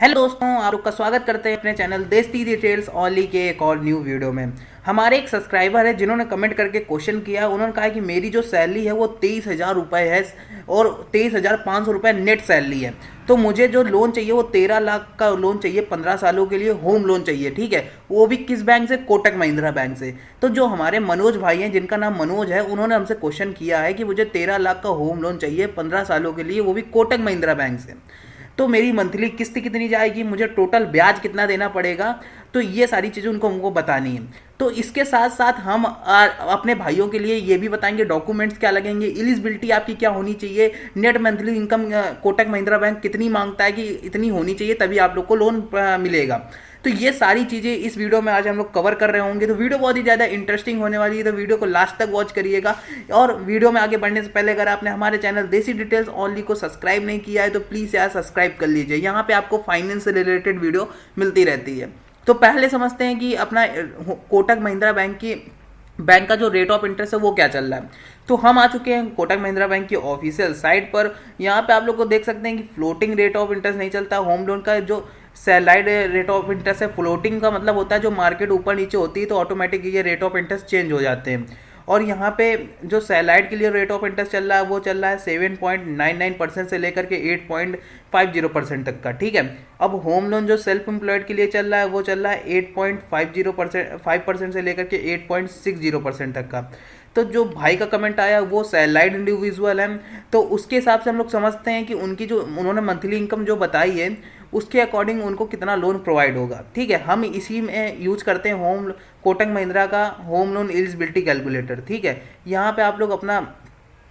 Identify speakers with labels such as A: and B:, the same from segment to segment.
A: Hello दोस्तों, आप लोग का स्वागत करते हैं अपने चैनल देसी डिटेल्स ओनली के एक और न्यू वीडियो में। हमारे एक सब्सक्राइबर है जिन्होंने कमेंट करके क्वेश्चन किया। उन्होंने कहा कि मेरी जो सैलरी है वो 23,000 रुपये है और 23,500 रुपये नेट सैलरी है। तो मुझे जो लोन चाहिए वो 13 लाख का लोन चाहिए, 15 सालों के लिए होम लोन चाहिए। ठीक है, वो भी किस बैंक से? कोटक महिंद्रा बैंक से। तो जो हमारे मनोज भाई हैं, जिनका नाम मनोज है, उन्होंने हमसे क्वेश्चन किया है कि मुझे 13 लाख का होम लोन चाहिए 15 सालों के लिए, वो भी कोटक महिंद्रा बैंक से। तो मेरी मंथली किस्त कितनी जाएगी, मुझे टोटल ब्याज कितना देना पड़ेगा, तो ये सारी चीज़ें उनको हमको बतानी है। तो इसके साथ साथ हम अपने भाइयों के लिए ये भी बताएंगे डॉक्यूमेंट्स क्या लगेंगे, एलिजिबिलिटी आपकी क्या होनी चाहिए, net monthly income Kotak Mahindra bank कितनी मांगता है कि इतनी होनी चाहिए तभी आप लोग को लोन मिलेगा। तो ये सारी चीज़ें इस वीडियो में आज हम लोग कवर कर रहे होंगे। तो वीडियो बहुत ही ज़्यादा इंटरेस्टिंग होने वाली है, तो वीडियो को लास्ट तक वॉच करिएगा। और वीडियो में आगे बढ़ने से पहले अगर आपने हमारे चैनल देसी डिटेल्स ओनली को सब्सक्राइब नहीं किया है तो प्लीज़ यार सब्सक्राइब कर लीजिए। यहाँ पे आपको फाइनेंस से रिलेटेड वीडियो मिलती रहती है। तो पहले समझते हैं कि अपना कोटक महिंद्रा बैंक का जो रेट ऑफ इंटरेस्ट है वो क्या चल रहा है। तो हम आ चुके हैं कोटक महिंद्रा बैंक की ऑफिशियल साइट पर। यहाँ पे आप लोग को देख सकते हैं कि फ्लोटिंग रेट ऑफ इंटरेस्ट नहीं चलता। होम लोन का जो सैलाइड रेट ऑफ इंटरेस्ट है, फ्लोटिंग का मतलब होता है जो मार्केट ऊपर नीचे होती है तो ऑटोमेटिक ये रेट ऑफ इंटरेस्ट चेंज हो जाते हैं। और यहाँ पे जो सैलाइड के लिए रेट ऑफ इंटरेस्ट चल रहा है वो चल रहा है 7.99% से लेकर के 8.50% तक का। ठीक है, अब होम लोन जो सेल्फ एम्प्लॉयड के लिए चल रहा है वो चल रहा है 8.50% से लेकर के 8.60% तक का। तो जो भाई का कमेंट आया वो सैलाइड इंडिविजुअल है, तो उसके हिसाब से हम लोग समझते हैं कि उनकी जो उन्होंने मंथली इनकम जो बताई है उसके अकॉर्डिंग उनको कितना लोन प्रोवाइड होगा। ठीक है, हम इसी में यूज करते हैं कोटक महिंद्रा का होम लोन एलिजिबिलिटी कैलकुलेटर। ठीक है, यहाँ पे आप लोग अपना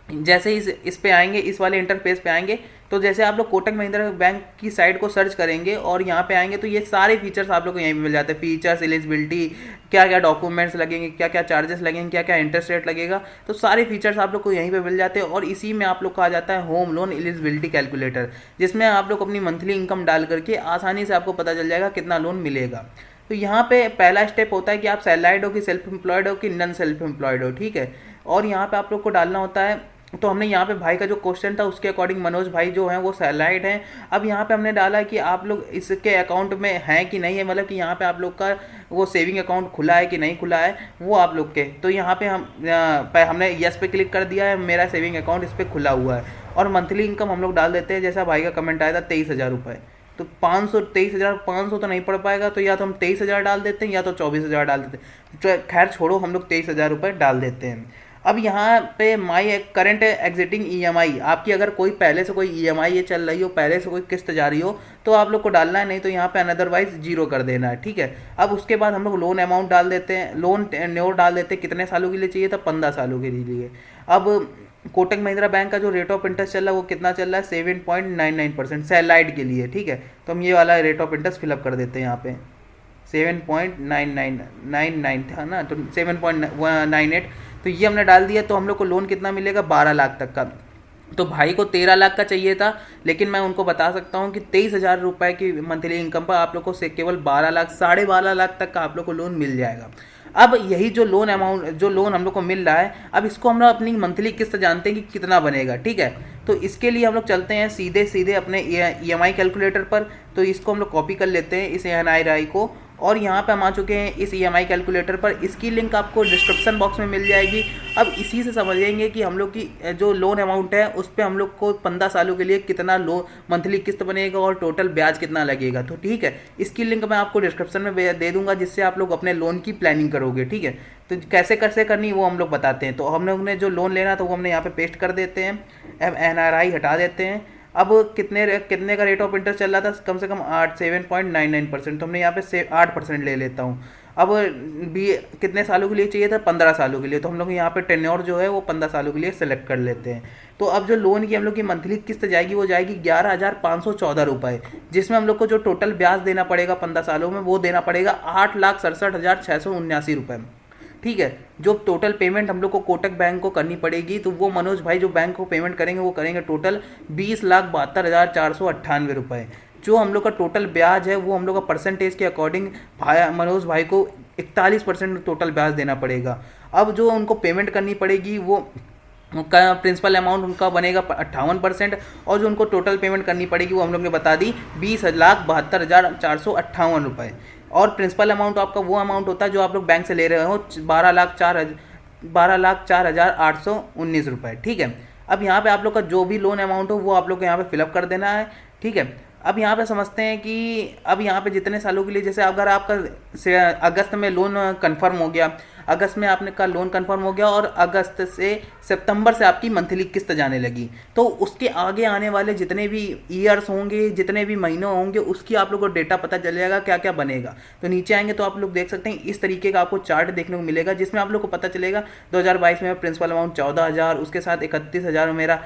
A: जैसे इस पे आएंगे, इस वाले इंटरफेस पे आएंगे, तो जैसे आप लोग कोटक महिंद्रा बैंक की साइट को सर्च करेंगे और यहाँ पे आएंगे तो ये सारे फीचर्स आप लोग को यहीं पे मिल जाते हैं। फीचर्स, एलिजिबिलिटी, क्या क्या डॉक्यूमेंट्स लगेंगे, क्या क्या चार्जेस लगेंगे, क्या क्या इंटरेस्ट रेट लगेगा, तो सारे फीचर्स आप लोग को यहीं पे मिल जाते हैं। और इसी में आप लोग को आ जाता है होम लोन एलिजिबिलिटी कैलकुलेटर, जिसमें आप लोग अपनी मंथली इनकम डाल करके आसानी से आपको पता चल जाएगा कितना लोन मिलेगा। तो यहाँ पे पहला स्टेप होता है कि आप सैलरीड हो कि सेल्फ एम्प्लॉयड हो कि नॉन सेल्फ एम्प्लॉयड हो। ठीक है, और यहाँ पे आप लोग को डालना होता है। तो हमने यहाँ पे भाई का जो क्वेश्चन था उसके अकॉर्डिंग मनोज भाई जो हैं वो सैलरीड हैं। अब यहाँ पे हमने डाला कि आप लोग इसके अकाउंट में हैं कि नहीं है, मतलब कि यहाँ पे आप लोग का वो सेविंग अकाउंट खुला है कि नहीं खुला है वो आप लोग के। तो यहाँ पे हमने यस पे क्लिक कर दिया है, मेरा सेविंग अकाउंट इस पर खुला हुआ है। और मंथली इनकम हम लोग डाल देते हैं, जैसा भाई का कमेंट आया था 23,000 रुपये। तो 23,500 तो नहीं पड़ पाएगा, तो या तो हम 23,000 डाल देते हैं या तो 24,000 डाल देते हैं। तो खैर छोड़ो, हम लोग 23,000 रुपये डाल देते हैं। अब यहाँ पे माई करंट एग्जिटिंग ईएमआई, आपकी अगर कोई पहले से कोई ईएमआई ये चल रही हो, पहले से कोई किस्त जा रही हो तो आप लोग को डालना है, नहीं तो यहाँ पे अनदरवाइज जीरो कर देना है। ठीक है, अब उसके बाद हम लोग लोन अमाउंट डाल देते हैं, लोन टेन्योर डाल देते हैं, कितने सालों के लिए चाहिए था, 15 सालों के लिए। अब कोटक महिंद्रा बैंक का जो रेट ऑफ इंटरेस्ट चल रहा है वो कितना चल रहा है, 7.99% सैलाइड के लिए। ठीक है, तो हम ये वाला रेट ऑफ इंटरेस्ट फिलअप कर देते हैं यहाँ पे। 7.9999 था ना, तो 7.98, तो ये हमने डाल दिया। तो हम लोग को लोन कितना मिलेगा, 12 लाख तक का। तो भाई को 13 लाख का चाहिए था, लेकिन मैं उनको बता सकता हूँ कि 23,000 रुपये की मंथली इनकम पर आप लोग को से केवल 12 लाख, 12.5 लाख तक का आप लोग को लोन मिल जाएगा। अब यही जो लोन अमाउंट, जो लोन हम लोग को मिल रहा है, अब इसको हम लोग अपनी मंथली किस्त जानते हैं कि कितना बनेगा। ठीक है, तो इसके लिए हम लोग चलते हैं सीधे सीधे अपने ईएमआई कैलकुलेटर पर। तो इसको हम लोग कॉपी कर लेते हैं, इस एनआईआरआई को, और यहाँ पे हम आ चुके हैं इस ईएमआई कैलकुलेटर पर। इसकी लिंक आपको डिस्क्रिप्शन बॉक्स में मिल जाएगी। अब इसी से समझेंगे कि हम लोग की जो लोन अमाउंट है उस पर हम लोग को 15 सालों के लिए कितना लोन मंथली किस्त बनेगा और टोटल ब्याज कितना लगेगा। तो ठीक है, इसकी लिंक मैं आपको डिस्क्रिप्शन में दे दूंगा, जिससे आप लोग अपने लोन की प्लानिंग करोगे। ठीक है, तो कैसे कैसे करनी वो हम लोग बताते हैं। तो हम लोग ने जो लोन लेना था वो हमने यहाँ पे पेस्ट कर देते हैं, एनआरआई हटा देते हैं। अब कितने का रेट ऑफ इंटरेस्ट चल रहा था, कम से कम 7.99%, तो हमने यहाँ पे 8% ले लेता हूँ। अब भी कितने सालों के लिए चाहिए था, 15 सालों के लिए, तो हम लोग यहाँ पे टेन्योर जो है वो 15 सालों के लिए सेलेक्ट कर लेते हैं। तो अब जो लोन की हम लोग की मंथली किस्त जाएगी वो जाएगी 11,514 रुपये, जिसमें हम लोग को जो टोटल ब्याज देना पड़ेगा 15 सालों में वो देना पड़ेगा 8,67,679 रुपये। ठीक है, जो टोटल पेमेंट हम लोग को कोटक बैंक को करनी पड़ेगी, तो वो मनोज भाई जो बैंक को पेमेंट करेंगे वो करेंगे टोटल 20,72,498 रुपये। जो हम लोग का टोटल ब्याज है वो हम लोग का परसेंटेज के अकॉर्डिंग मनोज भाई को 41% टोटल ब्याज देना पड़ेगा। अब जो उनको पेमेंट करनी पड़ेगी वो उनका प्रिंसिपल अमाउंट उनका बनेगा 58%, और जो उनको टोटल पेमेंट करनी पड़ेगी वो हम लोग ने बता दी 20,72,458 रुपये। और प्रिंसिपल अमाउंट आपका वो अमाउंट होता है जो आप लोग बैंक से ले रहे हो 12,04,819 रुपये। ठीक है, अब यहाँ पे आप लोग का जो भी लोन अमाउंट हो वो आप लोग को यहाँ पे फिलअप कर देना है। ठीक है, अब यहाँ पे समझते हैं कि अब यहाँ पे जितने सालों के लिए, जैसे अगर आपका अगस्त में लोन कंफर्म हो गया, अगस्त में आपने का लोन कंफर्म हो गया और अगस्त से सितंबर से आपकी मंथली किस्त जाने लगी, तो उसके आगे आने वाले जितने भी ईयर्स होंगे, जितने भी महीने होंगे, उसकी आप लोग को डेटा पता चल जाएगा क्या क्या बनेगा। तो नीचे आएंगे तो आप लोग देख सकते हैं इस तरीके का आपको चार्ट देखने को मिलेगा, जिसमें आप लोग को पता चलेगा 2022 में प्रिंसिपल अमाउंट 14,000, उसके साथ 31,000 मेरा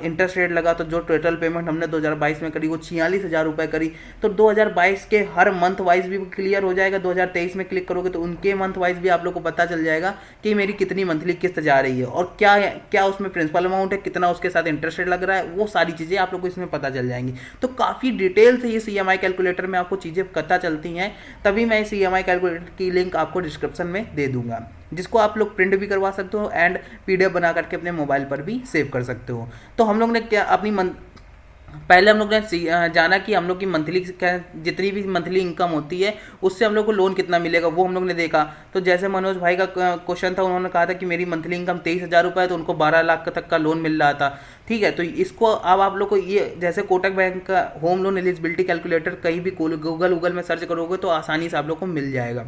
A: इंटरेस्ट रेट लगा, तो जो टोटल पेमेंट हमने 2022 में करी वो 46,000 रुपये करी। तो 2022 के हर मंथ वाइज भी क्लियर हो जाएगा। 2023 में क्लिक करोगे तो उनके मंथ वाइज भी आप लोग को पता चल जाएगा कि मेरी कितनी मंथली किस्त जा रही है और क्या क्या उसमें प्रिंसिपल अमाउंट है, कितना उसके साथ इंटरेस्ट रेट लग रहा है, वो सारी चीज़ें आप लोग को इसमें पता चल जाएंगी। तो काफ़ी डिटेल से इस EMI कैलकुलेटर में आपको चीज़ें पता चलती हैं, तभी मैं इस EMI कैलकुलेटर की लिंक आपको डिस्क्रिप्शन में दे दूंगा, जिसको आप लोग प्रिंट भी करवा सकते हो एंड PDF बना करके अपने मोबाइल पर भी सेव कर सकते हो। तो हम लोग ने क्या पहले हम लोग ने जाना कि हम लोग की मंथली जितनी भी मंथली इनकम होती है उससे हम लोग को लोन कितना मिलेगा, वो हम लोग ने देखा। तो जैसे मनोज भाई का क्वेश्चन था, उन्होंने कहा था कि मेरी मंथली इनकम 23,000 रुपये है, तो उनको 12 लाख तक का लोन मिल रहा था। ठीक है, तो इसको अब आप लोग को ये, जैसे कोटक बैंक का होम लोन एलिजिबिलिटी कैलकुलेटर कहीं भी गूगल में सर्च करोगे तो आसानी से आप लोग को मिल जाएगा।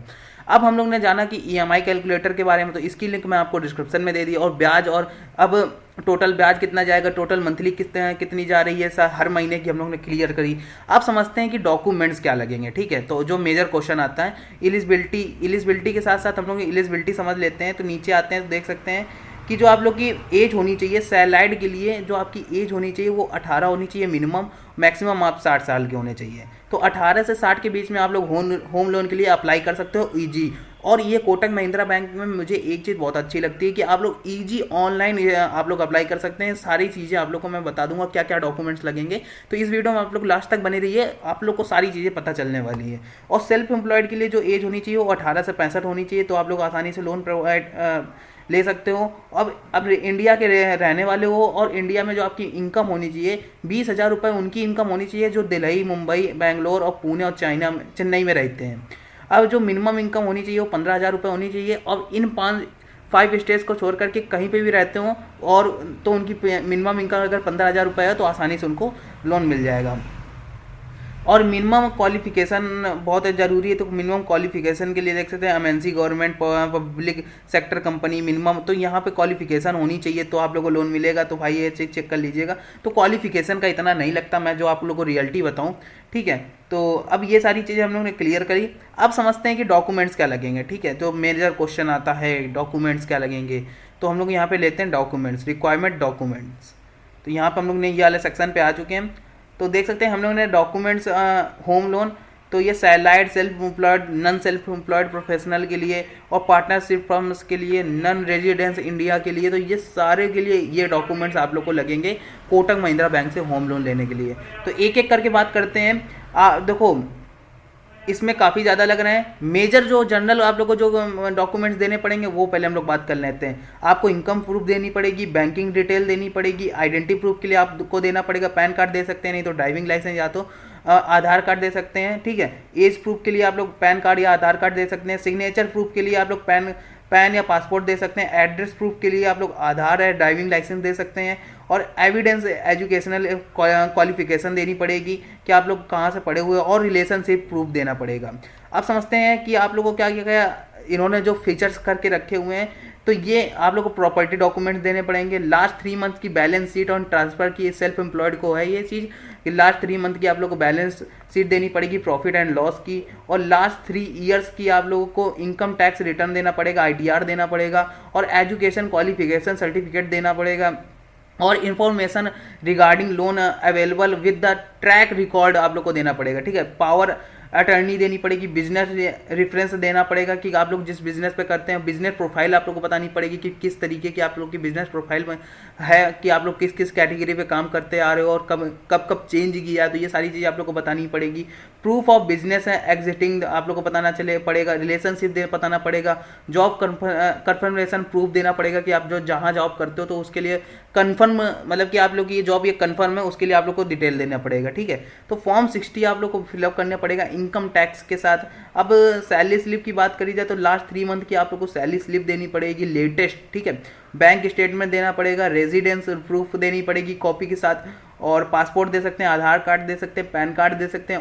A: अब हम लोग ने जाना कि EMI कैलकुलेटर के बारे में, तो इसकी लिंक मैं आपको डिस्क्रिप्शन में दे दी, और ब्याज, और अब टोटल ब्याज कितना जाएगा, टोटल मंथली कितनी जा रही है हर महीने की हम लोग ने क्लियर करी। अब समझते हैं कि डॉक्यूमेंट्स क्या लगेंगे। ठीक है, तो जो मेजर क्वेश्चन आता है एलिजिबिलिटी के साथ साथ हम लोग एलिजिबिलिटी समझ लेते हैं। तो नीचे आते हैं तो देख सकते हैं कि जो आप लोग की एज होनी चाहिए सैलाइड के लिए, जो आपकी एज होनी चाहिए वो 18 होनी चाहिए मिनिमम, मैक्सिमम आप 60 साल के होने चाहिए। तो 18 से 60 के बीच में आप लोग होम लोन के लिए अप्लाई कर सकते हो ईजी। और ये कोटक महिंद्रा बैंक में मुझे एक चीज़ बहुत अच्छी लगती है कि आप लोग ईजी ऑनलाइन आप लोग अप्लाई कर सकते हैं। सारी चीज़ें आप लोग को मैं बता दूंगा क्या क्या डॉक्यूमेंट्स लगेंगे, तो इस वीडियो में आप लोग लास्ट तक बने रहिए, आप लोग को सारी चीज़ें पता चलने वाली है। और सेल्फ एम्प्लॉयड के लिए जो एज होनी चाहिए वो 18 से 65 होनी चाहिए, तो आप लोग आसानी से लोन ले सकते हो। अब इंडिया के रहने वाले हो और इंडिया में जो आपकी इनकम होनी चाहिए 20,000 रुपये उनकी इनकम होनी चाहिए जो दिल्ली, मुंबई, बेंगलोर और पुणे और चेन्नई में रहते हैं। अब जो मिनिमम इनकम होनी चाहिए वो 15,000 रुपये होनी चाहिए। और इन 5 स्टेट्स को छोड़ करके कहीं पे भी रहते हो और तो उनकी मिनिमम इनकम अगर 15,000 रुपये है तो आसानी से उनको लोन मिल जाएगा। और मिनिमम क्वालिफिकेशन बहुत ज़रूरी है, तो मिनिमम क्वालिफिकेशन के लिए देख सकते हैं MNC, government, public sector company, minimum तो यहाँ पे क्वालिफिकेशन होनी चाहिए तो आप लोगों को लोन मिलेगा। तो भाई ये चेक कर लीजिएगा। तो क्वालिफिकेशन का इतना नहीं लगता, मैं जो आप लोगों को रियलिटी बताऊँ। ठीक है, तो अब ये सारी चीज़ें हम लोग ने क्लियर करी। अब समझते हैं कि डॉक्यूमेंट्स क्या लगेंगे। ठीक है, तो मेजर क्वेश्चन आता है डॉक्यूमेंट्स क्या लगेंगे, तो हम लोग यहाँ पे लेते हैं डॉक्यूमेंट्स, रिक्वायरमेंट डॉक्यूमेंट्स। तो यहाँ पर हम लोग ने ये वाले सेक्शन पे आ चुके हैं। तो देख सकते हैं हम लोग ने डॉक्यूमेंट्स होम लोन, तो ये salaried, self employed, non self employed professional के लिए, और पार्टनरशिप फर्म्स के लिए, नन रेजिडेंस इंडिया के लिए, तो ये सारे के लिए ये डॉक्यूमेंट्स आप लोग को लगेंगे कोटक महिंद्रा बैंक से होम लोन लेने के लिए। तो एक एक करके बात करते हैं। देखो इसमें काफ़ी ज़्यादा लग रहे हैं। मेजर जो जनरल आप लोग को जो डॉक्यूमेंट्स देने पड़ेंगे वो पहले हम लोग बात कर लेते हैं। आपको इनकम प्रूफ देनी पड़ेगी, बैंकिंग डिटेल देनी पड़ेगी, आइडेंटिटी प्रूफ के लिए आपको देना पड़ेगा पैन कार्ड दे सकते हैं, नहीं तो ड्राइविंग लाइसेंस या तो आधार कार्ड दे सकते हैं। ठीक है, एज प्रूफ के लिए आप लोग पैन कार्ड या आधार कार्ड दे सकते हैं। सिग्नेचर प्रूफ के लिए आप लोग पैन या पासपोर्ट दे सकते हैं। एड्रेस प्रूफ के लिए आप लोग आधार या ड्राइविंग लाइसेंस दे सकते हैं। और एविडेंस एजुकेशनल क्वालिफिकेशन देनी पड़ेगी कि आप लोग कहाँ से पढ़े हुए, और रिलेशनशिप प्रूफ देना पड़ेगा। अब समझते हैं कि आप लोगों को क्या क्या इन्होंने जो फीचर्स करके रखे हुए हैं, तो ये आप लोग को प्रॉपर्टी डॉक्यूमेंट्स देने पड़ेंगे। लास्ट 3 मंथ की बैलेंस शीट और ट्रांसफर की, सेल्फ एम्प्लॉयड को है ये चीज़ कि लास्ट 3 मंथ की आप लोग को बैलेंस शीट देनी पड़ेगी प्रॉफिट एंड लॉस की। और लास्ट 3 ईयर्स की आप लोगों को इनकम टैक्स रिटर्न देना पड़ेगा, ITR देना पड़ेगा, और एजुकेशन क्वालिफिकेशन सर्टिफिकेट देना पड़ेगा। और information regarding loan available with the track record आप लोग को देना पड़ेगा। ठीक है, पावर अटर्नी देनी पड़ेगी, बिजनेस रेफरेंस देना पड़ेगा कि आप लोग जिस बिजनेस पे करते हैं, बिजनेस प्रोफाइल आप लोग को बतानी पड़ेगी कि किस तरीके की आप लोग की बिजनेस प्रोफाइल में है, कि आप लोग किस किस कैटेगरी पे काम करते आ रहे हो और कब कब कब चेंज किया है, तो ये सारी चीज़ें आप लोग को बतानी पड़ेगी। प्रूफ ऑफ बिजनेस है एग्जिटिंग आप लोग को बताना चले पड़ेगा, रिलेशनशिप दे बताना पड़ेगा, जॉब कन्फर्मेशन प्रूफ देना पड़ेगा कि आप जो जहाँ जॉब करते हो तो उसके लिए कन्फर्म, मतलब कि आप लोग की ये जॉब ये कन्फर्म है, उसके लिए आप लोग को डिटेल देना पड़ेगा, ठीक है। तो फॉर्म 60 आप लोग को फिलअप करना पड़ेगा इनकम टैक्स के साथ। अब सैलरी स्लिप की बात करी जाए तो लास्ट 3 मंथ की आप लोग को सैलरी स्लिप देनी पड़ेगी लेटेस्ट, ठीक है। बैंक स्टेटमेंट देना पड़ेगा, रेजिडेंस प्रूफ देनी पड़ेगी कॉपी के साथ, और पासपोर्ट दे सकते हैं, आधार कार्ड दे सकते हैं, पैन कार्ड दे सकते हैं,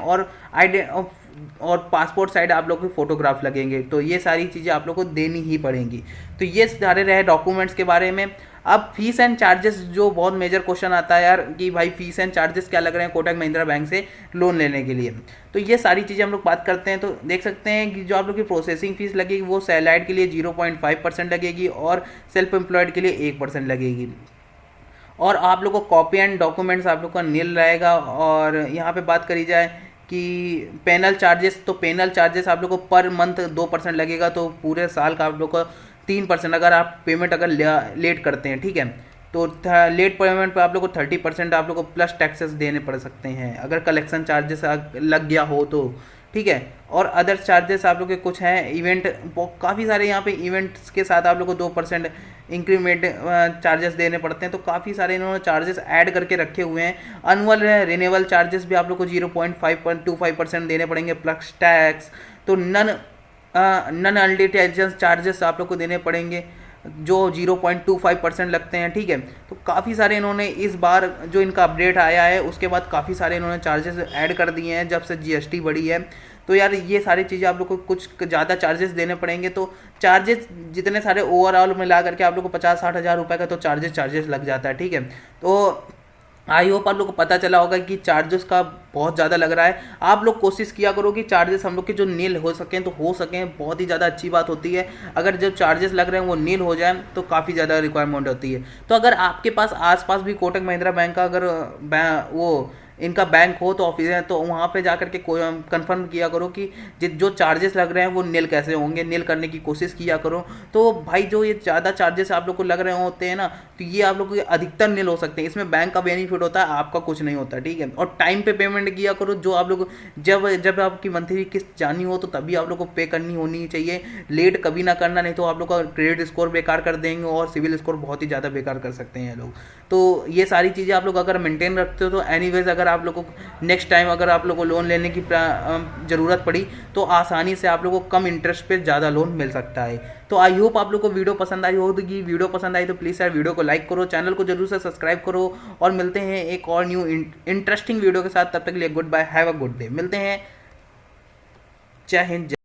A: और पासपोर्ट साइड आप लोग के फोटोग्राफ लगेंगे। तो ये सारी चीज़ें आप लोग को देनी ही पड़ेंगी। तो ये सारे रहे डॉक्यूमेंट्स के बारे में। अब फीस एंड चार्जेस, जो बहुत मेजर क्वेश्चन आता है यार कि भाई फीस एंड चार्जेस क्या लग रहे हैं कोटक महिंद्रा बैंक से लोन लेने के लिए, तो ये सारी चीज़ें हम लोग बात करते हैं। तो देख सकते हैं कि जो आप लोग की प्रोसेसिंग फीस लगेगी वो सैलरीड के लिए 0.5% लगेगी और सेल्फ एम्प्लॉयड के लिए 1% लगेगी। और आप लोग को कॉपी एंड डॉक्यूमेंट्स आप लोग का नील रहेगा। और यहाँ पे बात करी जाए कि पेनल चार्जेस, तो पेनल चार्जेस आप लोग को पर मंथ 2% लगेगा, तो पूरे साल का आप लोग को 3% अगर आप पेमेंट अगर लेट करते हैं, ठीक है। तो लेट पेमेंट पे आप लोग को 30% आप लोग को प्लस टैक्सेस देने पड़ सकते हैं अगर कलेक्शन चार्जेस लग गया हो तो, ठीक है। और अदर चार्जेस आप लोग के कुछ हैं, इवेंट काफ़ी सारे यहाँ पे इवेंट्स के साथ आप लोग को 2% इंक्रीमेंट चार्जेस देने पड़ते हैं। तो काफ़ी सारे इन्होंने चार्जेस ऐड करके रखे हुए हैं। अनुअल रिन्यूअल चार्जेस भी आप लोग को 0.525% देने पड़ेंगे प्लस टैक्स। तो नन अल्टीटेशन चार्जेस आप लोग को देने पड़ेंगे जो 0.25% लगते हैं, ठीक है। तो काफ़ी सारे इन्होंने इस बार जो इनका अपडेट आया है उसके बाद काफ़ी सारे इन्होंने चार्जेस ऐड कर दिए हैं जब से जीएसटी बढ़ी है। तो यार ये सारी चीज़ें आप लोग को कुछ ज़्यादा चार्जेस देने पड़ेंगे। तो चार्जेस जितने सारे ओवरऑल मिला करके आप लोग को 50-60 हज़ार रुपये का तो चार्जेस लग जाता है, ठीक है। तो आई होप आप लोग को पता चला होगा कि चार्जेस का बहुत ज़्यादा लग रहा है। आप लोग कोशिश किया करो कि चार्जेस हम लोग के जो नील हो सकें तो हो सकें, बहुत ही ज़्यादा अच्छी बात होती है। अगर जो चार्जेस लग रहे हैं वो नील हो जाए तो काफ़ी ज़्यादा रिक्वायरमेंट होती है। तो अगर आपके पास आसपास भी कोटक महिंद्रा बैंक का अगर वो इनका बैंक हो तो ऑफिस है तो वहाँ पे जा करके कंफर्म किया करो कि जो चार्जेस लग रहे हैं वो नील कैसे होंगे, नील करने की कोशिश किया करो। तो भाई जो ये ज़्यादा चार्जेस आप लोग को लग रहे होते हैं ना, तो ये आप लोग को अधिकतर नील हो सकते हैं। इसमें बैंक का बेनिफिट होता है, आपका कुछ नहीं होता, ठीक है। और टाइम पे पेमेंट किया करो। जो आप लोग जब आपकी मंथली किस्त जानी हो तो तभी आप लोग को पे करनी होनी चाहिए, लेट कभी ना करना, नहीं तो आप लोग का क्रेडिट स्कोर बेकार कर देंगे और सिविल स्कोर बहुत ही ज़्यादा बेकार कर सकते हैं लोग। तो ये सारी चीज़ें आप लोग अगर मेंटेन रखते हो तो एनीवेज अगर आप लोग को नेक्स्ट टाइम अगर आप लोग को लोन लेने की ज़रूरत पड़ी तो आसानी से आप लोग को कम इंटरेस्ट पे ज़्यादा लोन मिल सकता है। तो आई होप आप लोग को वीडियो पसंद आई होगी। वीडियो पसंद आई तो प्लीज़ यार वीडियो को लाइक करो, चैनल को जरूर से सब्सक्राइब करो और मिलते हैं एक और न्यू इंटरेस्टिंग वीडियो के साथ। तब तक के लिए goodbye, have a good day. मिलते हैं, जय हिंद।